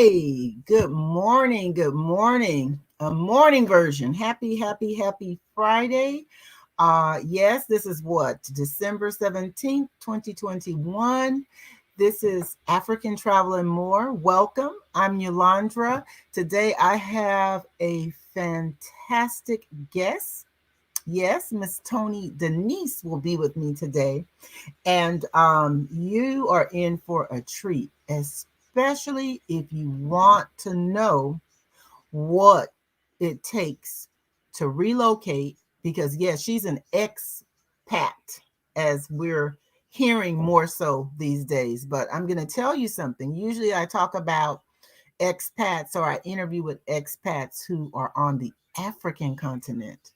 Hey, good morning. Good morning. A morning version. Happy Friday. Yes, this is what? December 17th, 2021. This is African Travel and More. Welcome. I'm Yolandra. Today I have a fantastic guest. Yes, Miss Toni Denise will be with me today. And you are in for a treat, especially if you want to know what it takes to relocate. Because, yes, she's an expat, as we're hearing more so these days. But I'm going to tell you something. Usually I talk about expats, or I interview with expats who are on the African continent.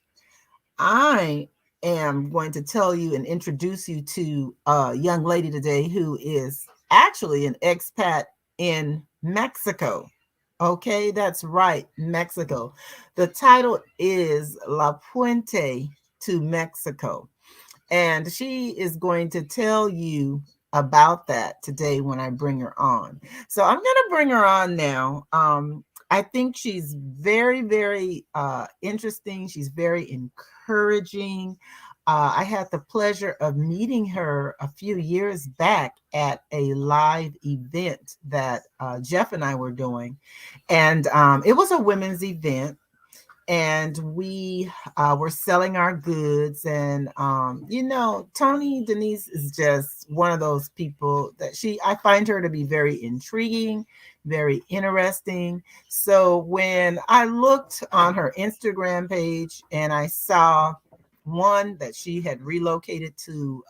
I am going to tell you and introduce you to a young lady today who is actually an expat in Mexico. Okay, that's right, Mexico. The title is La Puente to Mexico. And she is going to tell you about that today when I bring her on. So I'm going to bring her on now. I think she's very interesting. She's very encouraging. I had the pleasure of meeting her a few years back at a live event that Jeff and I were doing. And it was a women's event. And we were selling our goods. And, Toni Denise is just one of those people that I find her to be very intriguing, very interesting. So when I looked on her Instagram page and I saw one that she had relocated to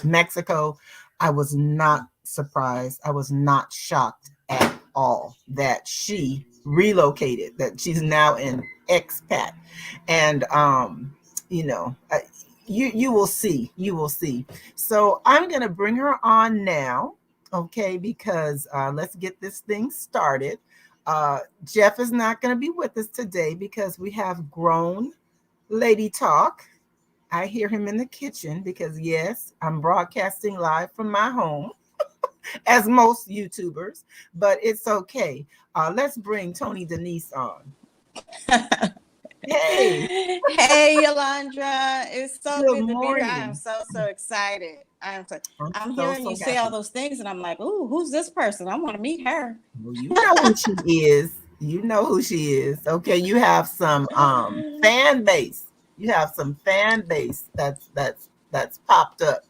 Mexico, I was not surprised. I was not shocked at all that she relocated, that she's now an expat. And you will see. So I'm going to bring her on now, okay, because let's get this thing started. Jeff is not going to be with us today because we have grown lady talk. I hear him in the kitchen because, yes, I'm broadcasting live from my home, as most YouTubers, but it's okay. Let's bring Toni Denise on. Hey. Hey, Yolandra. It's so Good good to be here. I morning. am so excited. I'm hearing so you say all happy. those things, and I'm like, ooh, who's this person? I want to meet her. Well, you know who she is. You know who she is. Okay, you have some fan base. You have some fan base that's popped up.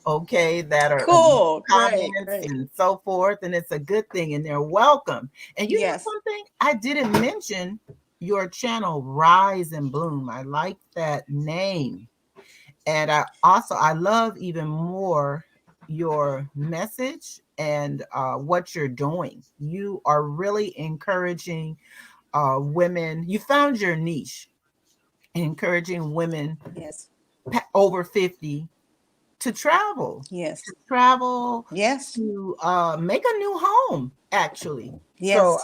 Okay, that are Cool. comments Great. and so forth, and it's a good thing, and they're welcome. And you know Yes. something? I didn't mention your channel, Rise and Bloom. I like that name. And I love even more your message and what you're doing. You are really encouraging women. You found your niche, encouraging women Yes. over 50 to travel, Yes. Yes. to make a new home, actually. So Yes.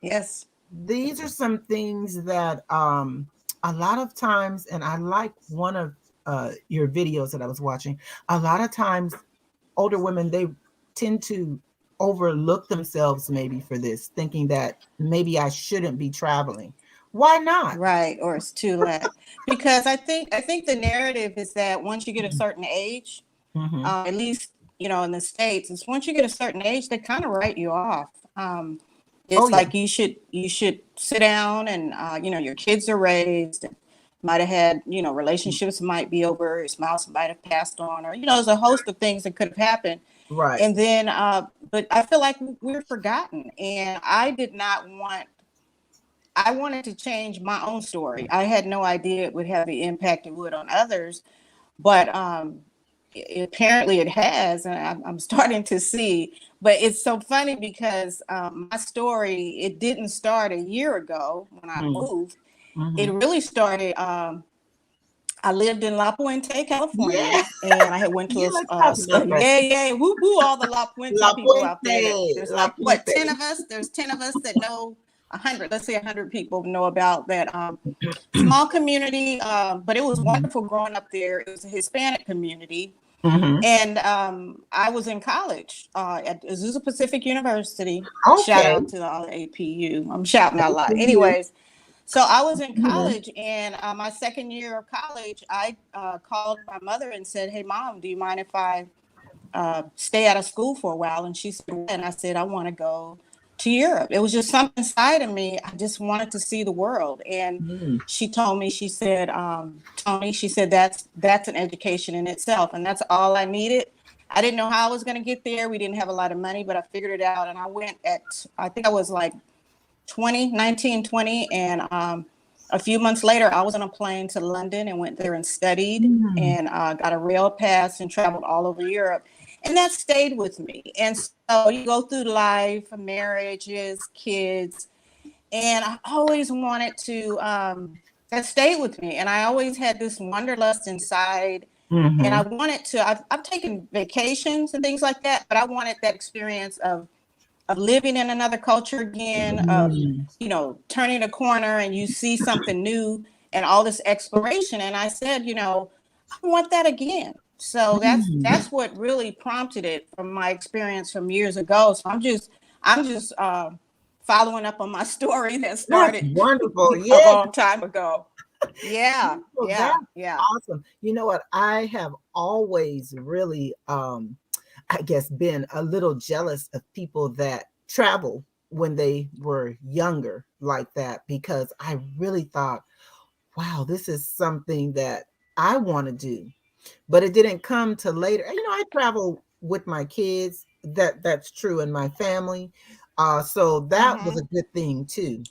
Yes. these are some things that a lot of times, and I like one of your videos that I was watching, a lot of times older women, they tend to overlook themselves maybe for this, thinking that maybe I shouldn't be traveling. Why not? Right. Or it's too late. Because I think the narrative is that once you get a certain age, Mm-hmm. at least in the States, it's once you get a certain age, they kind of write you off. Oh It's yeah. like you should sit down and your kids are raised, might have had relationships might be over, your spouse might have passed on, or there's a host of things that could have happened. Right. And then but I feel like we're forgotten, and I wanted to change my own story. I had no idea it would have the impact it would on others, but apparently it has, and I'm starting to see. But it's so funny because my story, it didn't start a year ago when I moved. Mm-hmm. It really started. I lived in La Puente, Yeah. California, and I had went to Yeah, let's talk about that. yeah, woo woo, all the La Puente La people out there. Puente. There's La like what, 10 Puente. of us? There's 10 of us that know 100. Let's say 100 people know about that small community. But it was wonderful growing up there. It was a Hispanic community. Mm-hmm. And I was in college at Azusa Pacific University. Shout Okay. out to all the APU. I'm shouting out a lot. You. Anyways, so I was in Mhm. college, and my second year of college, I called my mother and said, "Hey, Mom, do you mind if I stay out of school for a while?" And she said, "What?" And I said, "I want to go to Europe." It was just something inside of me. I just wanted to see the world. And Mm. she told me, she said, Toni, she said, that's an education in itself. And that's all I needed. I didn't know how I was going to get there. We didn't have a lot of money, but I figured it out. And I went I think I was like 19, 20. And a few months later, I was on a plane to London and went there and studied Mm. and got a rail pass and traveled all over Europe. And that stayed with me. And so you go through life, marriages, kids, and I always wanted to, that stayed with me. And I always had this wanderlust inside. And I Mm-hmm. wanted to, I've taken vacations and things like that, but I wanted that experience of living in another culture again, of, Mm. you know, turning a corner and you see something new and all this exploration. And I said, you know, I want that again. So Mm. that's what really prompted it from my experience from years ago. So I'm just following up on my story that That's started wonderful. a Yeah. long time ago. Yeah, Well, that's yeah, yeah. awesome. You know what? I have always really, I guess, been a little jealous of people that travel when they were younger like that, because I really thought, wow, this is something that I want to do. But it didn't come to later. You know, I travel with my kids. That's true in my family. So that was a Mm-hmm. good thing too.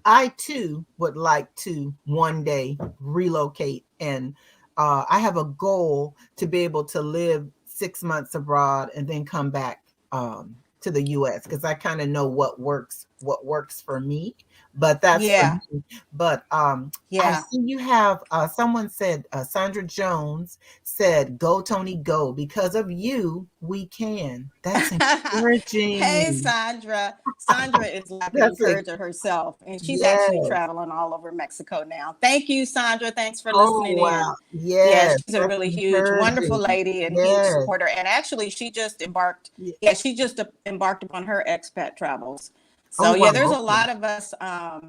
I too would like to one day relocate, and I have a goal to be able to live 6 months abroad and then come back to the U.S. because I kind of know what works for me. But that's for Yeah, me. But I yeah. see you have someone said, Sandra Jones said, "Go Tony, go! Because of you, we can." That's Hey, encouraging. Sandra. Sandra is like an That's a encourager herself, and she's actually yes. traveling all over Mexico now. Thank you, Sandra. Thanks for Oh, listening in. wow. Yeah, Yes, she's a that's really huge, wonderful encouraging. lady and huge Yes. supporter. And actually, she just embarked. Ye Yeah, she just embarked upon her expat travels. oh, So wow, yeah, there's a okay. lot of us That are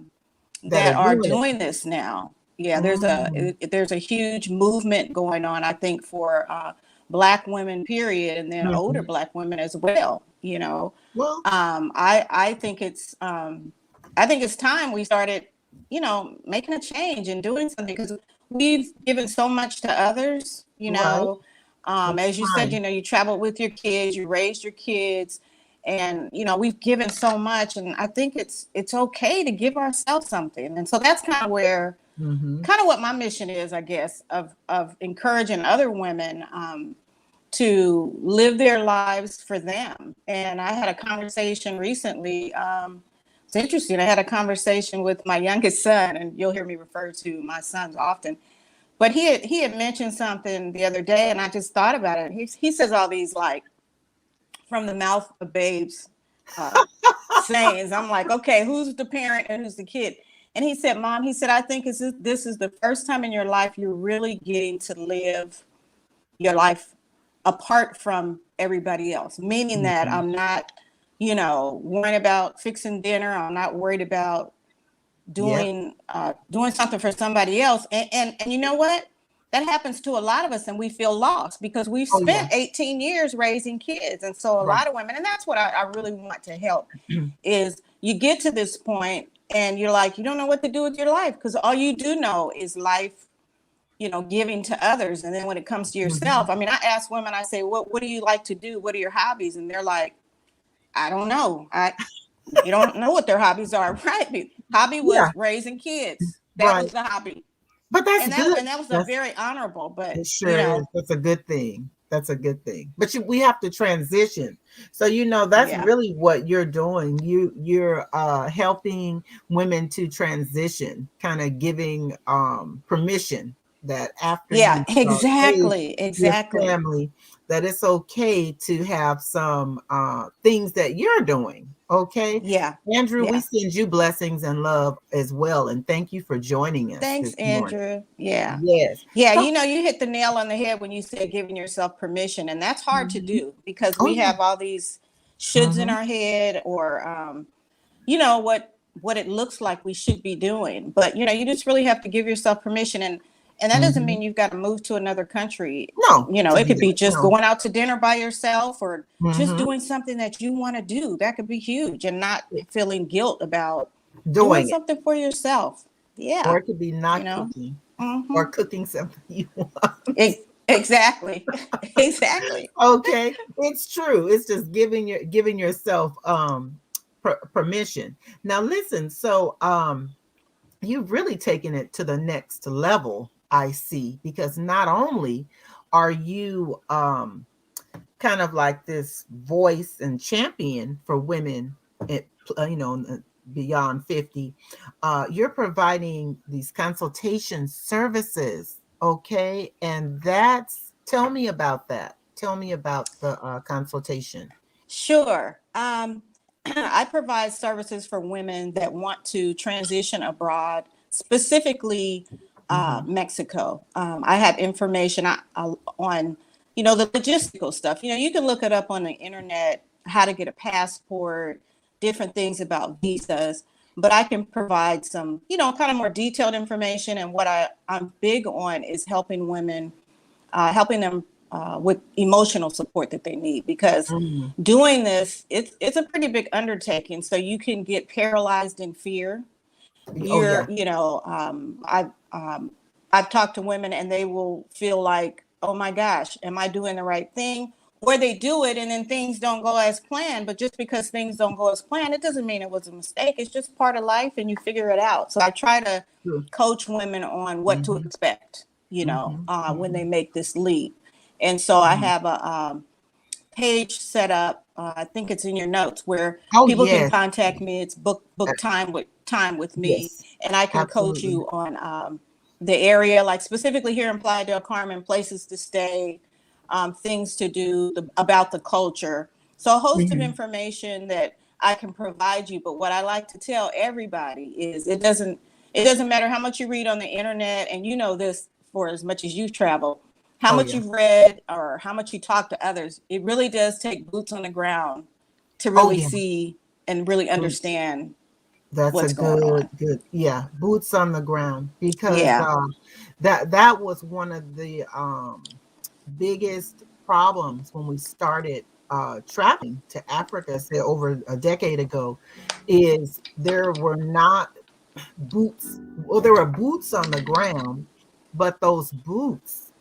that are doing it. doing this now. Yeah, Mm, there's a huge movement going on, I think, for Black women, period, and then older mhm. Black women as well. You know, Well, I think it's time we started, you know, making a change and doing something because we've given so much to others. You right. know, It's as you said, time. you know, you traveled with your kids, you raised your kids, and you know we've given so much, and I think it's okay to give ourselves something. And so that's Mhm. kind of what my mission is, I guess, of encouraging other women to live their lives for them. And I had a conversation recently. It's interesting. I had a conversation with my youngest son, and you'll hear me refer to my sons often. But he had mentioned something the other day, and I just thought about it. He says all these like from the mouth of babes uh, sayings. I'm like, okay, who's the parent and who's the kid? And he said, Mom, he said, I think this is the first time in your life you're really getting to live your life apart from everybody else, meaning that Mhm. I'm not, you know, worrying about fixing dinner. I'm not worried about Yep. doing something for somebody else. And you know what? That happens to a lot of us, and we feel lost because we've Oh, yeah. spent 18 years raising kids. And so a Right. lot of women, and that's what I really want to help, is you get to this point and you're like, you don't know what to do with your life because all you do know is life, you know, giving to others. And then when it comes to Mhm. yourself, I mean, I ask women, I say, what do you like to do? What are your hobbies? And they're like, I don't know. You don't know what their hobbies are, right? Hobby Yeah, was raising kids. That was right. the hobby. But that's And that good. and that was a That's very honorable, but it you sure is. know, That's a good thing. That's a good thing. But we have to transition. So that's yeah. really what you're doing. You're helping women to transition, kind of giving permission that after Yeah, you raise exactly. your Exactly. family, that it's okay to have some things that you're doing Okay. Yeah. Andrew, we Yeah. send you blessings and love as well. And thank you for joining us Thanks, this morning. Andrew. Yeah. Yes. Yeah, So, you hit the nail on the head when you said giving yourself permission. And that's hard to mhm. do because Oh, we yeah. have all these shoulds in Hmm. our head, or what it looks like we should be doing. But you just really have to give yourself permission, and that doesn't Hmm. mean you've got to move to another country. No, to It do could be that. just No. going out to dinner by yourself, or just Hmm. doing something that you want to do. That could be huge, and not feeling guilt about doing Doing it. something for yourself. Or Yeah. it could be you not know cooking hmm or cooking something you want. exactly. Exactly. Okay. It's true. It's just giving yourself permission. Now listen, so you've really taken it to the next level, I see, because not only are you kind of like this voice and champion for women at, beyond 50, you're providing these consultation services. Okay. And tell me about that. Tell me about the consultation. Sure. I provide services for women that want to transition abroad, specifically Mm-hmm. Mexico. I have information on, the logistical stuff. You can look it up on the internet, how to get a passport, different things about visas. But I can provide some, kind of more detailed information. And what I'm big on is helping them with emotional support that they need, because Mm. doing this, it's a pretty big undertaking. So you can get paralyzed in fear. Oh, yeah. I've talked to women and they will feel like, oh my gosh, am I doing the right thing? Or they do it and then things don't go as planned. But just because things don't go as planned, it doesn't mean it was a mistake. It's just part of life and you figure it out. So I try to True. coach women on what to Mm-hmm. expect, Mm-hmm. when they Mm-hmm. make this leap. And so I Mm-hmm. have a page set up. I think it's in your notes, where Oh, people can yes. contact me. It's Uh, book time with me, yes. and I can coach Absolutely. you on the area, like specifically here in Playa del Carmen, places to stay, things to do, about the culture. So a host of Mm-hmm. information that I can provide you. But what I like to tell everybody is it doesn't matter how much you read on the internet, and you know this for as much as you've traveled, how Oh, much yeah. you've read or how much you talk to others. It really does take boots on the ground to Oh, really yeah. see and really Boots. understand That's a what's going good, on. good, yeah, boots on the ground, because Yeah. that was one of the biggest problems when we started traveling to Africa, say over a decade ago, is there were not boots. Well, there were boots on the ground, but those boots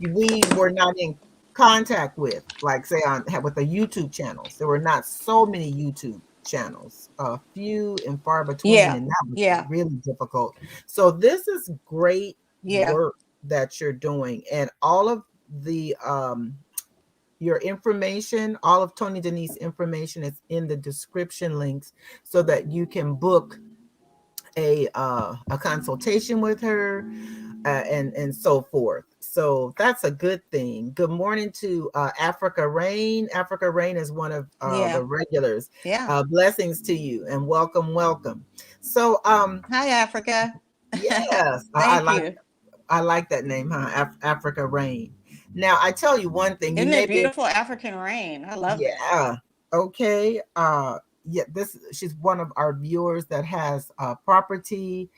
we were not in contact with, like say with the YouTube channels. There were not so many YouTube channels, few and far between, Yeah. and that was Yeah. really difficult. So this is great Yeah. work that you're doing, and all of the your information, all of Toni Denise information is in the description links, so that you can book a consultation with her, and so forth. So that's a good thing. Good morning to Africa Rain. Africa Rain is one of Yeah. the regulars. Yeah. Blessings to you and welcome, welcome. So Hi, Africa. yes, Thank you. I like that name, huh? Africa Rain. Now I tell you one thing, you Isn't may it be, beautiful? African rain. I love that. yeah, okay. Yeah, this she's one of our viewers that has property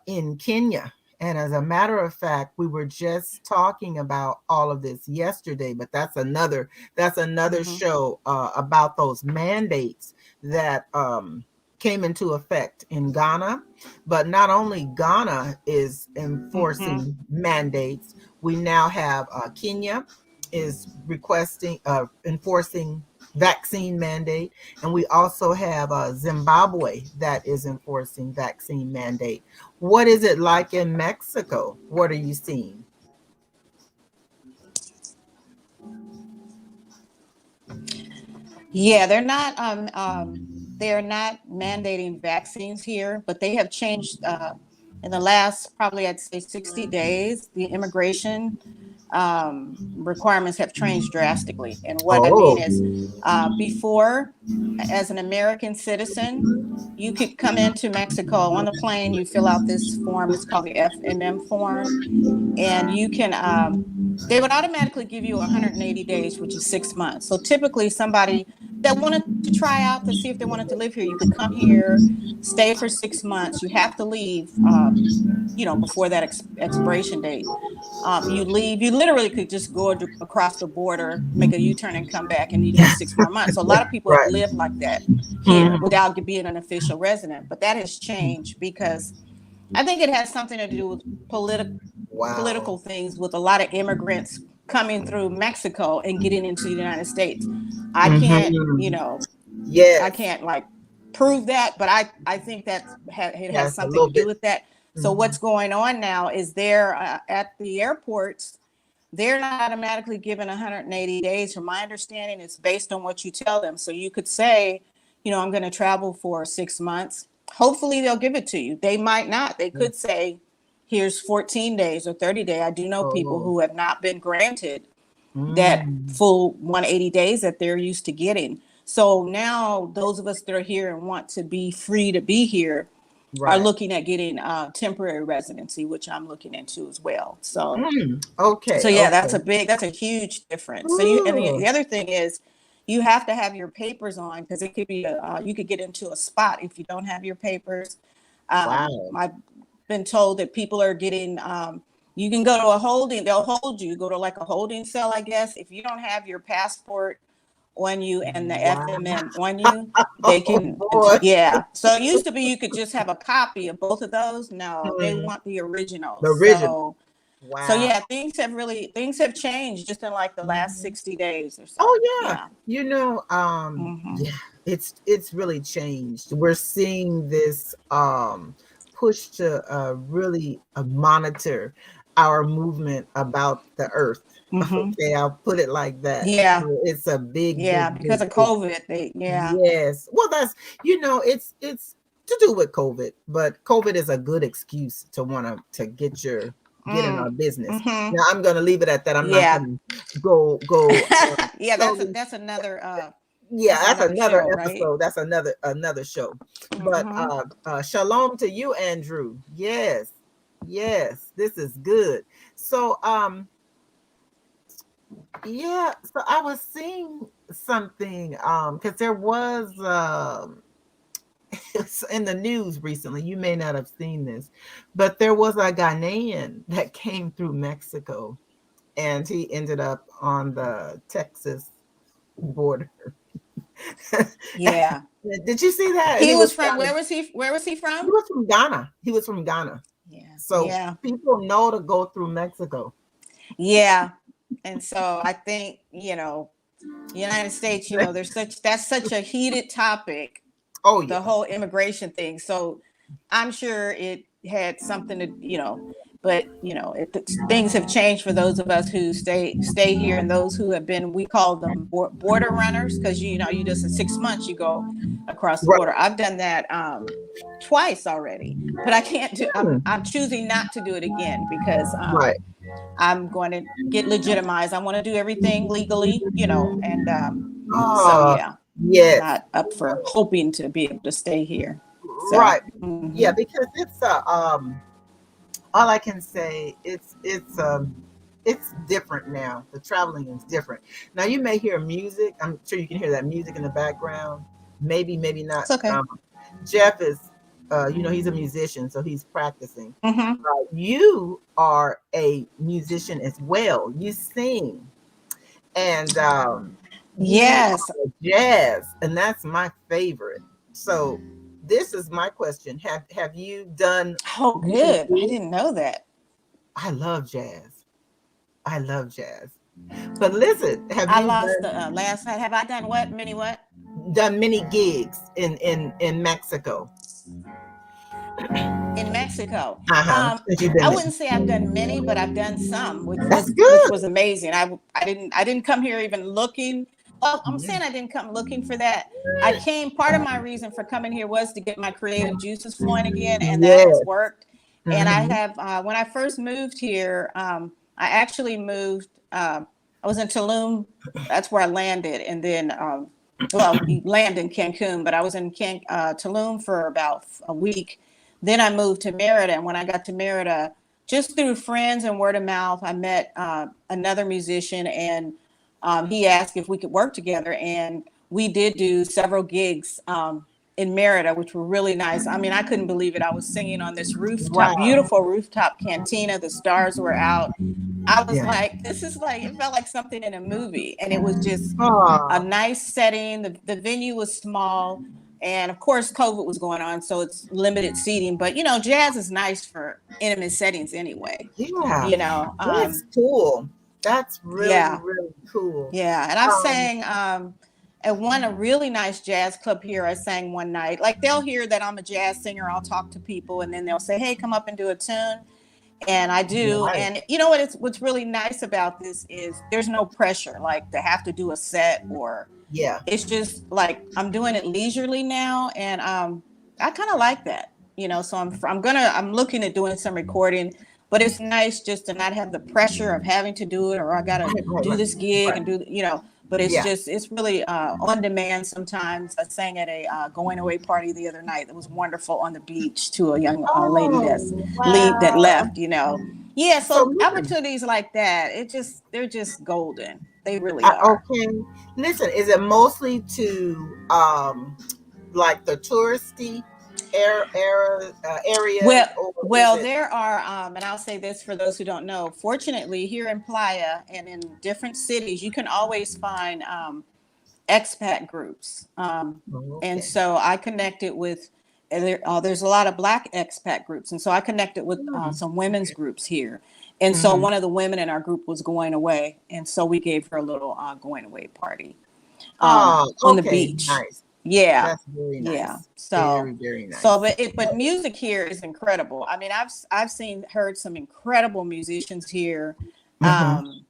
in Kenya. And as a matter of fact, we were just talking about all of this yesterday, but that's another Hmm. show about those mandates that came into effect in Ghana. But not only Ghana is Hmm. enforcing mandates, we now have Kenya is requesting enforcing vaccine mandate, and we also have Zimbabwe that is enforcing vaccine mandate. What is it like in Mexico? What are you seeing? Yeah, they're not mandating vaccines here, but they have changed in the last, probably I'd say 60 days, the immigration requirements have changed drastically. And what I mean Oh. is, before, as an American citizen, you could come into Mexico on the plane, you fill out this form, it's called the FMM form, and you can, they would automatically give you 180 days, which is 6 months. So typically somebody that wanted to try out to see if they wanted to live here, you could come here, stay for 6 months. You have to leave, before that expiration date. You leave, you literally could just go across the border, make a U-turn and come back, and you'd have 6 more months. So a lot of people have Right. lived like that here Mhm. without being an official resident. But that has changed because I think it has something to do with political Wow. things, with a lot of immigrants coming through Mexico and getting into the United States. I can't, Mhm. I Yes. can't like prove that, but I think that it has That's a something little to do bit. with that. So Mhm. what's going on now is they're at the airports, they're not automatically given 180 days. From my understanding, it's based on what you tell them. So you could say, I'm going to travel for 6 months. Hopefully they'll give it to you. They might not. They could say, here's 14 days or 30 days. I do know people Oh. who have not been granted that Mm. full 180 days that they're used to getting. So now those of us that are here and want to be free to be here are Right. looking at getting temporary residency, which I'm looking into as well. So Okay. yeah, Okay. that's a huge difference. So Ooh. the other thing is you have to have your papers on, because it could be you could get into a spot if you don't have your papers. Wow. I've been told that people are getting, you can go to a holding, they'll hold you, go to like a holding cell, I guess. If you don't have your passport on you and the Wow. FMM on you, they Oh can, boy. yeah. So it used to be you could just have a copy of both of those. No, they Mhm. want the original. The original. So Wow. yeah, things have changed just in like the last Mhm. 60 days or so. Oh yeah. Yeah. Hmm. Yeah, it's really changed. We're seeing this push to really monitor our movement about the earth. Hmm. Okay, I'll put it like that. Yeah. So it's a big, Yeah. big, big, Because of big. COVID, yeah. Yes. Well, that's it's to do with COVID, but COVID is a good excuse to want to get in our Mm. business. Hmm. Now I'm going to leave it at that. I'm not Yeah. going to go Yeah, totally. Yeah, that's that's another another show, right? episode. That's another show. But Hmm. shalom to you, Andrew. Yes. Yes, this is good. So yeah, so I was seeing something because there was in the news recently. You may not have seen this, but there was a Ghanaian that came through Mexico and he ended up on the Texas border. Yeah. Did you see that? And He was from, where was he he from? was from Ghana. He was from Ghana. Yeah. So Yeah. people know to go through Mexico. Yeah. And so I think, United States, that's such a heated topic, Oh the yeah. whole immigration thing. So I'm sure it had something to, but things have changed for those of us who stay here, and those who have been, we call them border runners, because you just in 6 months you go across the Right. border. I've done that twice already, but I can't do. I'm Hmm. choosing not to do it again because Right. I'm going to get legitimized. I want to do everything legally, and so Oh yeah, yes. not up for hoping to be able to stay here. So, Right. Yeah, because it's all I can say, it's different now. The traveling is different. Now you may hear music. I'm sure you can hear that music in the background. Maybe, maybe not. it's okay. Jeff is he's a musician, so he's practicing. Mm-hmm. You are a musician as well. You sing, and you Yes. are jazz, and that's my favorite. So this is my question: Have you done Oh, many good. I gigs? didn't know that. I love jazz. I love jazz. But listen, have I you lost the last night. Have I done what? Many what? done many gigs in Mexico? In Mexico. Uh-huh. Since you've been I there. wouldn't say I've done many, but I've done some, That's which good. was amazing. I didn't come here even looking. Well, I'm Yeah. saying I didn't come looking for that. I came. Part of my reason for coming here was to get my creative juices flowing again, and that has Yes. worked. And I Mm-hmm. have when I first moved here, I actually moved. I was in Tulum. That's where I landed, and then well, you land in Cancun, but I was in Tulum for about a week. Then I moved to Merida, and when I got to Merida, just through friends and word of mouth, I met another musician, and he asked if we could work together, and we did do several gigs in Merida, which were really nice. I mean, I couldn't believe it. I was singing on this rooftop, Wow. beautiful rooftop cantina. The stars were out. I was Yeah. like, this is like, it felt like something in a movie. And it was just a Oh, nice setting. The venue was small. And of course, COVID was going on. So it's limited seating. But, you know, jazz is nice for intimate settings anyway. yeah. You know, That's cool. That's really, yeah. really cool. Yeah. And I've Um, sang at a really nice jazz club here. I sang one night. Like they'll hear that I'm a jazz singer. I'll talk to people and then they'll say, hey, come up and do a tune. And I do. right. And you know what? What's really nice about this is there's no pressure like to have to do a set, or Yeah. it's just like I'm doing it leisurely now, and I kind of like that. You know, so I'm looking at doing some recording, but it's nice just to not have the pressure of having to do it, or I gotta Right, right, do right. this gig Right. and do, you know. But Yeah. it's really on demand sometimes. I sang at a going away party the other night that was wonderful on the beach to a young lady Oh, that wow. left, you know. Yeah, So so listen, opportunities like that, they're just golden. They really are. okay. Listen, is it mostly to like the touristy areas, Well, or is well, it? there are, and I'll say this for those who don't know. Fortunately, here in Playa and in different cities, you can always find expat groups. Oh, And okay. so I connected with, there's a lot of Black expat groups. And so I connected with Hmm. some women's groups here. And so Hmm. one of the women in our group was going away. And so we gave her a little going away party Oh, on the okay. beach. Nice. Yeah. That's very Yeah. nice. So, Very, very so, nice. but music here is incredible. I mean, heard some incredible musicians here. Hmm. Um,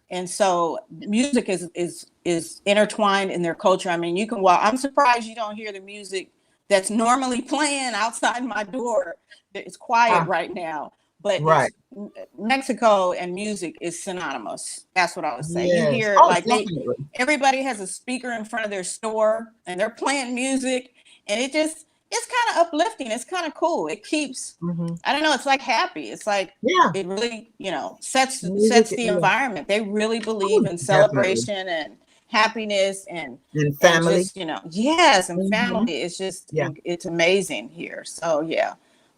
and so music is intertwined in their culture. I mean, you can walk. I'm surprised you don't hear the music that's normally playing outside my door. It's quiet Ah, right now, but right. it's Mexico and music is synonymous. That's what I would say. You Yes. hear Oh, like definitely. everybody has a speaker in front of their store and they're playing music, and it's kind of uplifting. It's kind of cool. It keeps, Hmm. I don't know, it's like happy. It's like Yeah. it really, you know, sets Music. sets the Yeah. environment. They really believe Oh, in definitely. celebration and happiness And and family. just, you know, yes, and Hmm. family. It's just Yeah. it's amazing here. So yeah,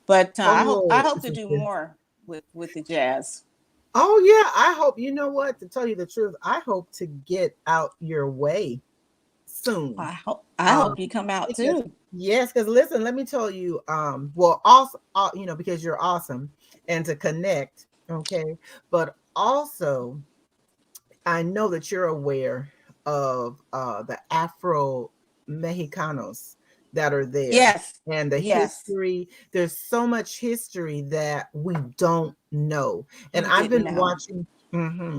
but I Oh, hope this to is do good. more with the jazz. Oh yeah, I hope, you know what, to tell you the truth, I hope to get out your way soon. I Um hope you come out because too. yes, because listen, let me tell you, well, also, you know, because you're awesome and to connect, okay, but also I know that you're aware of the Afro Mexicanos that are there, Yes, and the yes. history. There's so much history that we don't know. And We didn't know.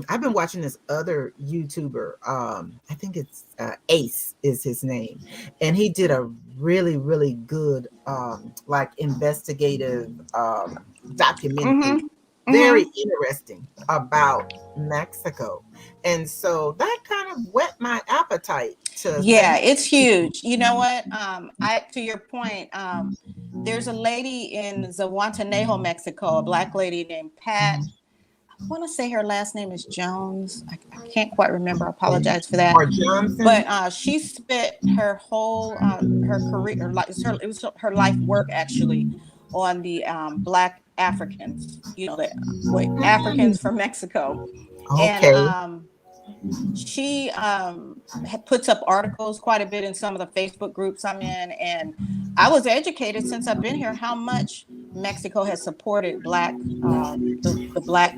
I've been watching this other YouTuber. I think it's Ace is his name, and he did a really, really good like investigative documentary, Mm-hmm. very Mm-hmm. interesting about Mexico. And so that kind of whet my appetite to say, Yeah, it's huge. You know what? I to your point, there's a lady in Zahuatanejo, Mexico, a Black lady named Pat. mhm, I want to say her last name is Jones. I can't quite remember. I okay, apologize for that. or Johnson. But she spent her whole her career, it was her life work actually on the Black Africans. You know, the Africans Mm, from Mexico, and okay. she puts up articles quite a bit in some of the Facebook groups I'm in, and I was educated since I've been here how much Mexico has supported the Black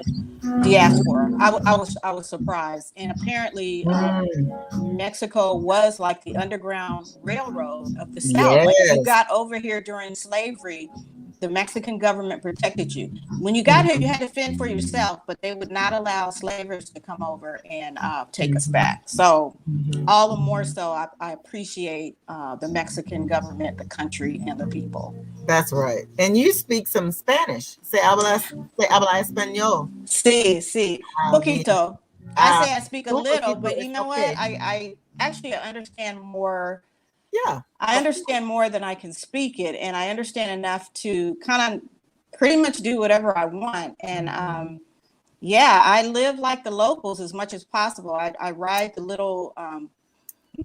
diaspora. I was surprised, and apparently Mm, Mexico was like the underground railroad of the South. Like if you yes. got over here during slavery, the Mexican government protected you. When you got here, you had to fend for yourself, but they would not allow slavers to come over and take us back. So all the more so, I appreciate the Mexican government, the country, and the people. That's right. And you speak some Spanish. Se habla español. Sí, Ah, bien. poquito. I Ah, say I speak a un little, poquito. but you It's know what? okay. I actually understand more. Yeah. I understand more than I can speak it, and I understand enough to kind of pretty much do whatever I want. And yeah, I live like the locals as much as possible. I ride the little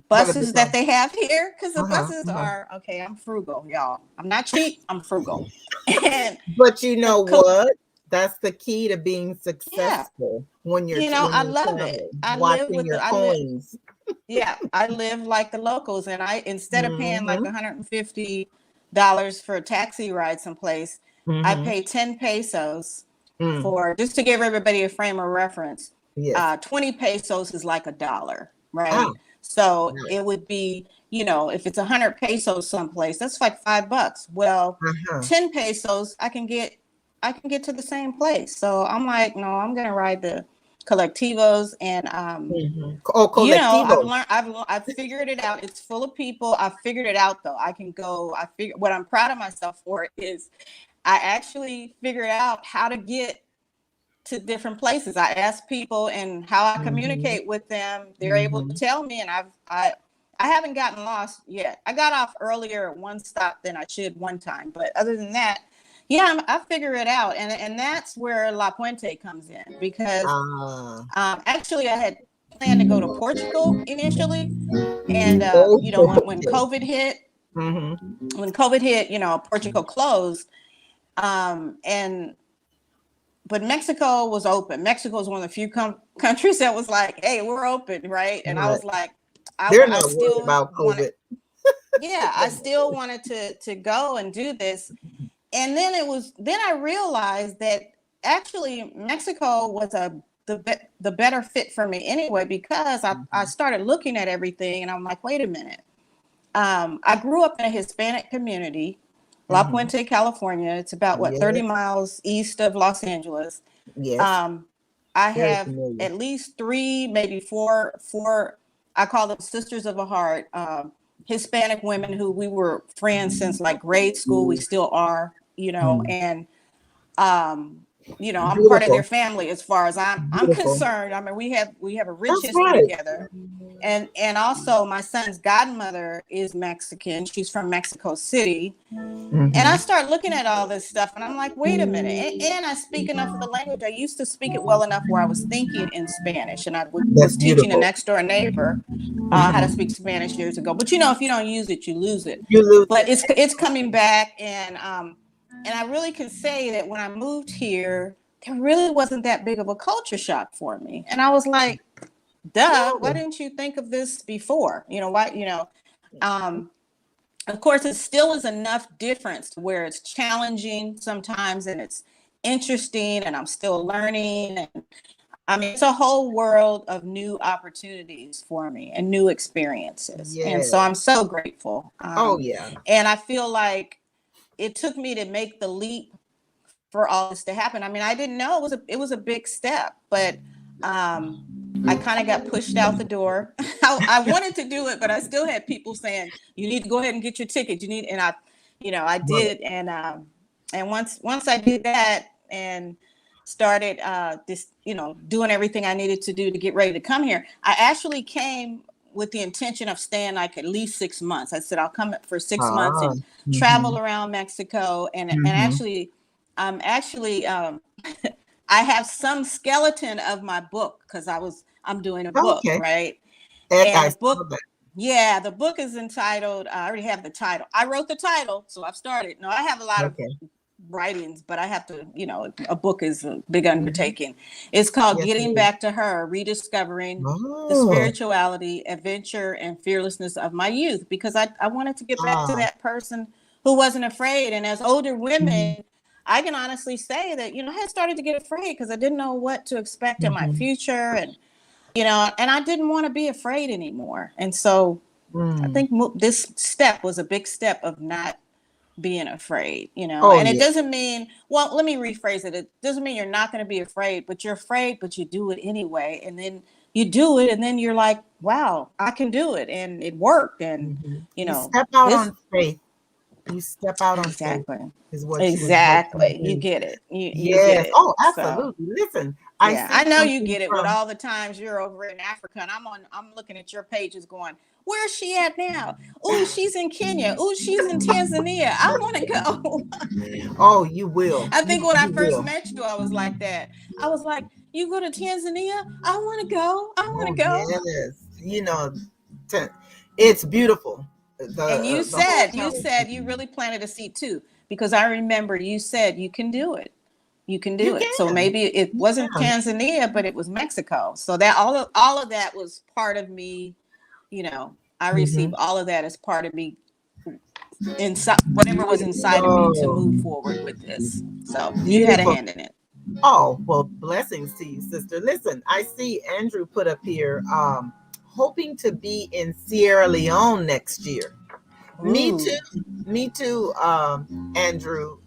buses that they have here, because the buses are okay. I'm frugal, y'all. I'm not cheap. I'm frugal. And but you know the what? That's the key to being yeah, successful when you're you know, I love it. traveling, I live watching with your the I live coins. yeah, I live like the locals, and I instead of paying like Mm-hmm. $150 for a taxi ride someplace, I Mm-hmm. pay 10 pesos Mm. for, just to give everybody a frame of reference. Yes. 20 pesos is like $1, Ah, right? So right. it would be, if it's 100 pesos someplace, that's like $5. Well, Uh-huh. 10 pesos, I can get to the same place. So I'm like, no, I'm gonna ride the collectivos, and Mm-hmm. Oh, colectivo. I've figured it out. It's full of people. I figured it out though. I can go. What I'm proud of myself for is I actually figured out how to get to different places. I ask people, and how I Mm-hmm. communicate with them, they're able to Mm-hmm. tell me, and I haven't gotten lost yet. I got off earlier at one stop than I should one time, but other than that, yeah, I figure it out, and that's where La Puente comes in, because Ah. actually I had planned to go to Portugal initially, and Oh, when okay. COVID hit, Mm-hmm. Portugal closed, and but Mexico was open. Mexico is one of the few countries that was like, "Hey, we're open," right? And I Right. was like, They're I not worried still about wanted, COVID. yeah, I still wanted to go and do this. And then I realized that actually Mexico was the better fit for me anyway, because I started looking at everything, and I'm like, wait a minute. I grew up in a Hispanic community, La Mm-hmm. Puente, California. It's about what, 30 Yes. miles east of Los Angeles. Yes. Um, I Very have familiar. at least three, maybe four. I call them sisters of a heart. Hispanic women who we were friends since like grade school. We still are, Mm. and um, I'm part of their Beautiful. family as far as I'm Beautiful. concerned. I mean, we have a rich That's history right. together. And also my son's godmother is Mexican. She's from Mexico City. And I Mm-hmm. start looking at all this stuff, and I'm like, wait a minute. And I speak enough of the language. I used to speak it well enough where I was thinking in Spanish, and I That's was teaching a beautiful. next door neighbor how to speak Spanish years ago. But if you don't use it, you lose it. You lose But it. it's coming back, and I really can say that when I moved here, there really wasn't that big of a culture shock for me. And I was like, duh, why No. didn't you think of this before? Why, of course, it still is enough difference to where it's challenging sometimes, and it's interesting, and I'm still learning. And I mean, it's a whole world of new opportunities for me and new experiences. And Yeah. so I'm so grateful. Oh yeah. And I feel like it took me to make the leap for all this to happen. I mean, I didn't know it was a big step, but I kind of got pushed out the door. I wanted to do it, but I still had people saying, "You need to go ahead and get your ticket. You need," and I Right. did, and once I did that and started doing everything I needed to do to get ready to come here, I actually came with the intention of staying like at least 6 months. I said I'll come for 6 months Ah. and Mm-hmm. travel around Mexico, and Mm-hmm. actually, actually. I have some skeleton of my book because I'm doing a book, Okay. right? And And I the saw book, that. yeah, the book is entitled, I already have the title. I wrote the title, so I've started. No, I have a lot of Okay. writings, but I have to, a book is a big Mm-hmm. undertaking. It's called Yes, it Getting is. Back to Her, Rediscovering the Oh. Spirituality, Adventure, and Fearlessness of My Youth, because I wanted to get back to Ah. that person who wasn't afraid. And as older Mm-hmm. women, I can honestly say that, I had started to get afraid because I didn't know what to expect in my Mm-hmm. future. And I didn't want to be afraid anymore. And so I Mm. think this step was a big step of not being afraid, Oh and it yeah. doesn't mean, well, let me rephrase it. It doesn't mean you're not going to be afraid, but you're afraid, but you do it anyway. And then you do it. And then you're like, wow, I can do it. And it worked. And, You step out this. on faith. You step out on faith Exactly. is what you Exactly. You do. get it. You get Yes. it. Oh, So absolutely. Listen, I yeah, I see know you something get it with from. all the times you're over in Africa, and I'm looking at your pages going, where's she at now? Oh, she's in Kenya. Oh, she's in Tanzania. I want to go. Oh, you will. I think when I You first will. met you, I was like that. I was like, you go to Tanzania? I want to go. I want Oh to go. yes. T- it's beautiful. And The whole you said you really planted a seed too, because I remember you said you can do it. You can you do it. So can. maybe it You wasn't can. Tanzania, but it was Mexico. So that all of that was part of me. I received Mhm. all of that as part of me, inside whatever was inside of me to Oh, move forward with this. So you had a beautiful. hand in it. Oh, well, blessings to you, sister. Listen, I see Andrew put up here, hoping to be in Sierra Leone next year. Me Ooh, too. Me too, Andrew.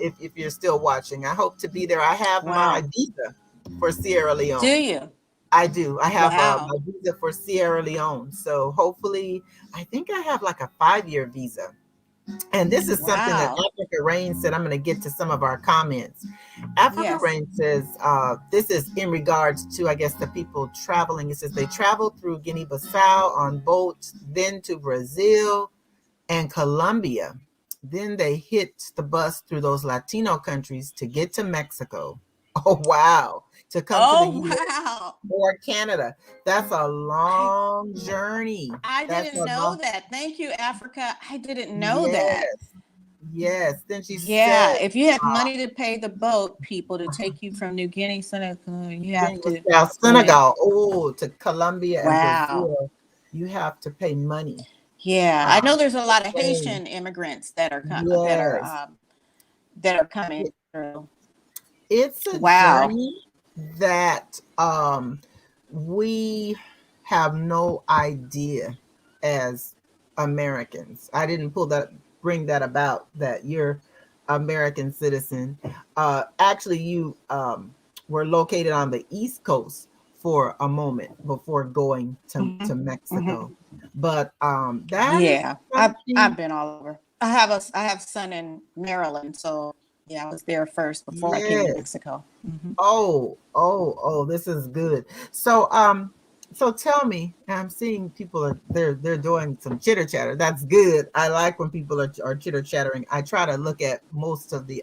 If you're still watching, I hope to be there. I have my wow. visa for Sierra Do Leone. you? I do. I have Wow. my visa for Sierra Leone. So hopefully, I think I have like a 5-year visa. And this is something that Wow. Africa Rain said. I'm going to get to some of our comments. Africa Yes. Rain says this is in regards to, I guess, the people traveling. It says they traveled through Guinea-Bissau on boats, then to Brazil and Colombia. Then they hit the bus through those Latino countries to get to Mexico. Oh, wow. To come to the Oh, US wow. or Canada. That's a long journey. I That's didn't a know long, that. Thank you, Africa. I didn't know that. yes. Yes. Then she said, Yeah, if you have money to pay the boat people to take you from New Guinea, Senegal, you have to, South you know, Senegal, oh, to Colombia and wow. Brazil, you have to pay money. Yeah, I know there's a lot of Plane. Haitian immigrants that are Yes. that are coming through. It's a Wow. journey that we have no idea as Americans. I didn't bring that about that you're American citizen. Actually, you were located on the East Coast for a moment before going to Mm-hmm. Mexico. Mm-hmm. But that is Yeah, I've something. been all over. I have son in Maryland, so yeah, I was there first before I came to Yes. Mexico. Mm-hmm. Oh, this is good. So tell me, I'm seeing people they're doing some chitter chatter. That's good. I like when people are chitter chattering. I try to look at most of the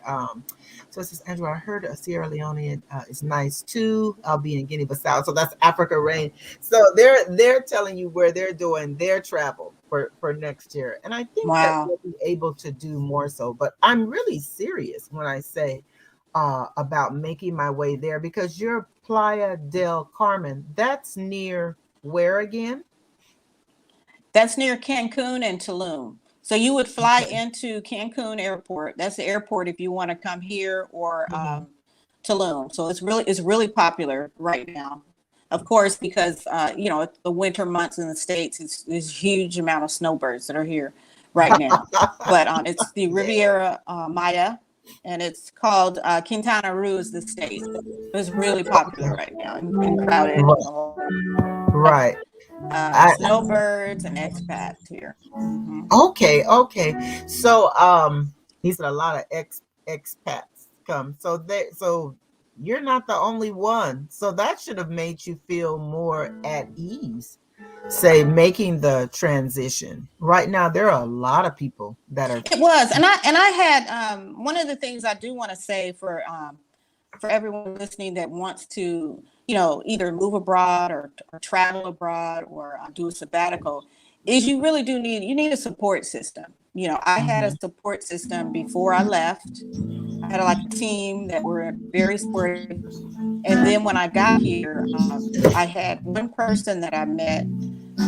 so it says, Andrew, I heard a Sierra Leone is nice too. I'll be in Guinea-Bissau. So that's Africa Rain. So they're telling you where they're doing their travel for next year. And I think that Wow. we'll be able to do more so. But I'm really serious when I say about making my way there because you're Playa del Carmen. That's near where again? That's near Cancun and Tulum. So you would fly Okay. into Cancun Airport. That's the airport if you want to come here, or Mhm. Tulum. So it's really popular right now. Of course, because the winter months in the States, there's a huge amount of snowbirds that are here right now. But it's the Yeah. Riviera Maya, and it's called Quintana Roo is the state. It's really popular right now and crowded. Right. Right. I, Snowbirds and expats here. Hmm. okay. So he said a lot of expats come. So you're not the only one. So that should have made you feel more at ease. Say making the transition. Right now there are a lot of people that are. It was, and I had one of the things I do want to say for everyone listening that wants to, either move abroad or travel abroad or do a sabbatical, is you need a support system. I had a Mhm. support system before I left. I had like a team that were very supportive. And then when I got here, I had one person that I met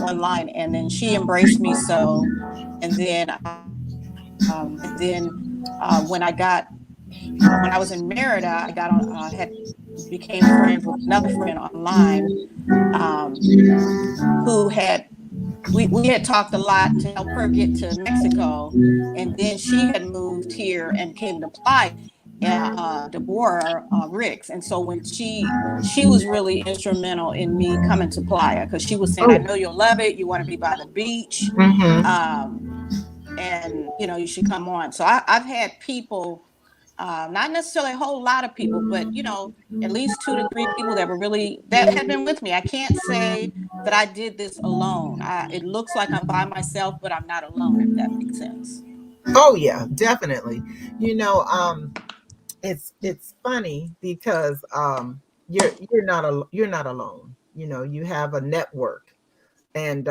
online, and then she embraced me so. And then, when when I was in Merida, I got on, had became friends with another friend online, um, who had we had talked a lot to help her get to Mexico, and then she had moved here and came to Playa, Deborah Ricks, and so when she was really instrumental in me coming to Playa, because she was saying, I Oh. know you'll love it. You want to be by the beach, Mm-hmm. and you should come on. So I've had people, not necessarily a whole lot of people, but at least 2 to 3 people that were really that had been with me. I can't say that I did this alone. It looks like I'm by myself, but I'm not alone, if that makes sense. Oh yeah, definitely. You know, it's funny because you're not alone. You know, you have a network, and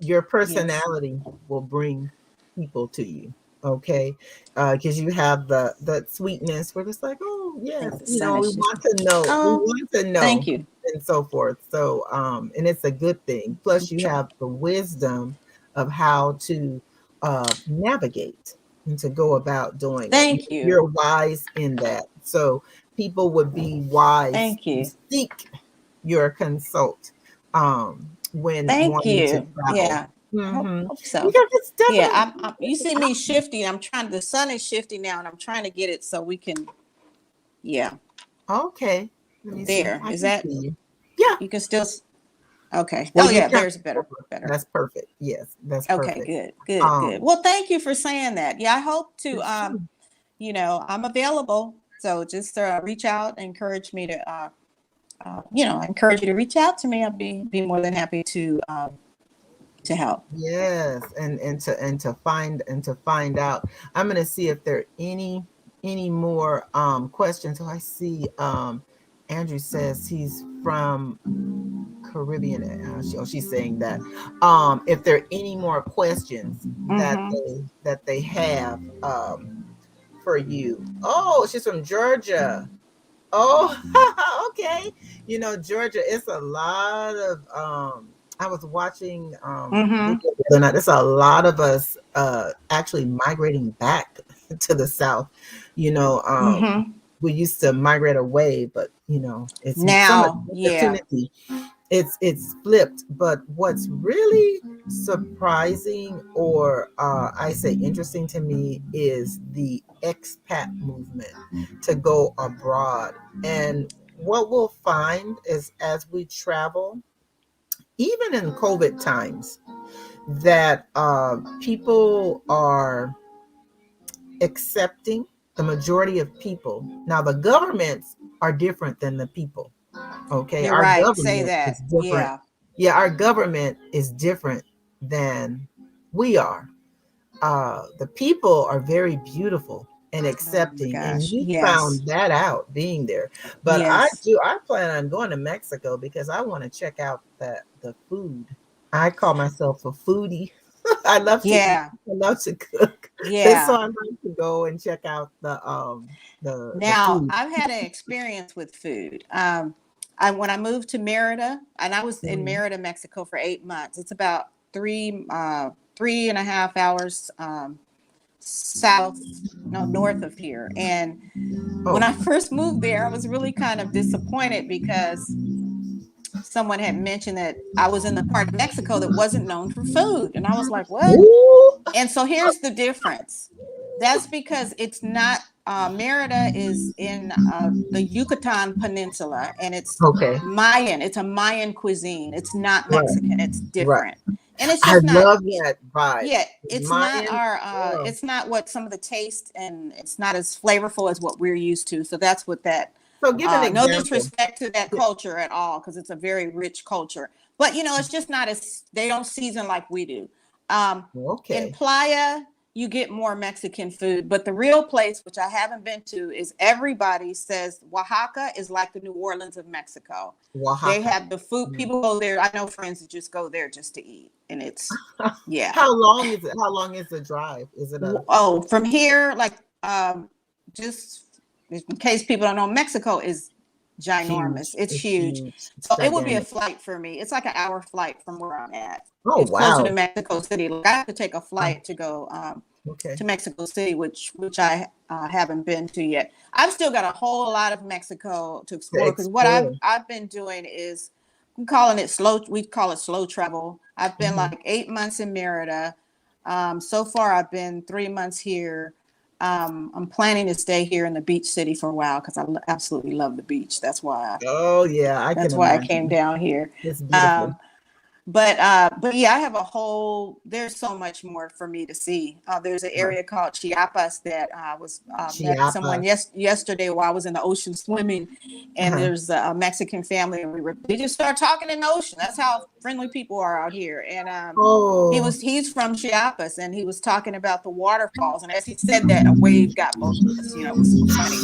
your Yes. personality will bring people to you. Okay, because you have the sweetness. We're just like, oh I yes, think the you sun know, we is want shifting. to know. We Oh, want to thank know, you. and so forth. So, and it's a good thing. Plus, you have the wisdom of how to navigate and to go about doing it. Thank you. You're wise in that. So people would be wise Thank to you. seek your consult when Thank wanting to you. travel. Yeah. I Hmm. hope so. Because it's Yeah, definitely you see me shifting. I'm trying. The sun is shifting now, and I'm trying to get it so we can. Yeah, okay. Let me see. there I is can that. see you. Yeah. You can still. Okay. Well, Oh you yeah, shot there's better. over. Better. That's perfect. Yes, that's Okay. perfect. Good. Good. Good. Um, Well, thank you for saying that. Yeah, I hope to. it's true. I'm available. So just reach out, encourage me to. I encourage you to reach out to me. I'll be more than happy to help. Yes, and to find out. I'm gonna see if there are any more questions. So I see Andrew says he's from Caribbean. She's saying that if there are any more questions Mm-hmm. that they have for you. Oh, she's from Georgia. Oh, okay. You know, Georgia, it's a lot of I was watching video Mm-hmm. the other night. There's a lot of us actually migrating back to the South. You know, Mm-hmm. we used to migrate away, but it's so much Now, yeah. opportunity. It's flipped. But what's really surprising, or I say interesting to me, is the expat movement to go abroad. And what we'll find is, as we travel, even in COVID times, that people are accepting, the majority of people. Now the governments are different than the people. Okay, You're our right. Say government is that. different. Yeah. Yeah, our government is different than we are. The people are very beautiful and Oh my accepting, and gosh. you Yes. found that out being there. But Yes. I plan on going to Mexico because I want to check out the food. I call myself a foodie. I love to eat. Yeah. I love to cook. And so Yeah. I like to go and check out the Now, food. I've had an experience with food. When I moved to Merida, and I was in Mhm. Merida, Mexico for 8 months. It's about 3.5 hours south, no, north of here. And when Oh, I first moved there, I was really kind of disappointed because someone had mentioned that I was in the part of Mexico that wasn't known for food. And I was like, what? ooh, And so here's the difference. That's because it's not, Merida is in the Yucatan Peninsula, and it's okay, Mayan. It's a Mayan cuisine. It's not right, Mexican. It's right. different. And it's I just not, love that vibe. yeah, it's not Mayan, our, yeah. it's not what some of the taste, and it's not as flavorful as what we're used to. So that's what that, So give an no example. disrespect to that Yeah. culture at all, because it's a very rich culture. But it's just not as, they don't season like we do. In Okay. Playa, you get more Mexican food, but the real place, which I haven't been to, is everybody says Oaxaca is like the New Orleans of Mexico. They Oaxaca. have the food. Mm. People go there. I know friends that just go there just to eat, and it's, yeah. How long is it? How long is the drive? Is it a Oh, from here, like, just in case people don't know, Mexico is ginormous. huge? It's It's huge. huge. It's So it would be a gigantic. flight for me. It's like an hour flight from where I'm at. Oh It's closer to wow. Mexico City. Like, I have to take a Oh, flight to go okay. to Mexico City, which I haven't been to yet. I've still got a whole lot of Mexico to To explore, because what I've explore. I've been doing is calling it slow. We call it slow travel. I've been Mhm. like 8 months in Merida. So far, I've been 3 months here. I'm planning to stay here in the beach city for a while because I absolutely love the beach. Oh yeah, I can That's why I came imagine. down here. It's beautiful. Um, but yeah, I have there's so much more for me to see. There's an area called Chiapas that I was met someone Chiapas. yesterday while I was in the ocean swimming, and Uh-huh. there's a Mexican family, and they just start talking in the ocean. That's how friendly people are out here. And Oh. he's from Chiapas, and he was talking about the waterfalls, and as he said that, a wave got both of us. It was so funny.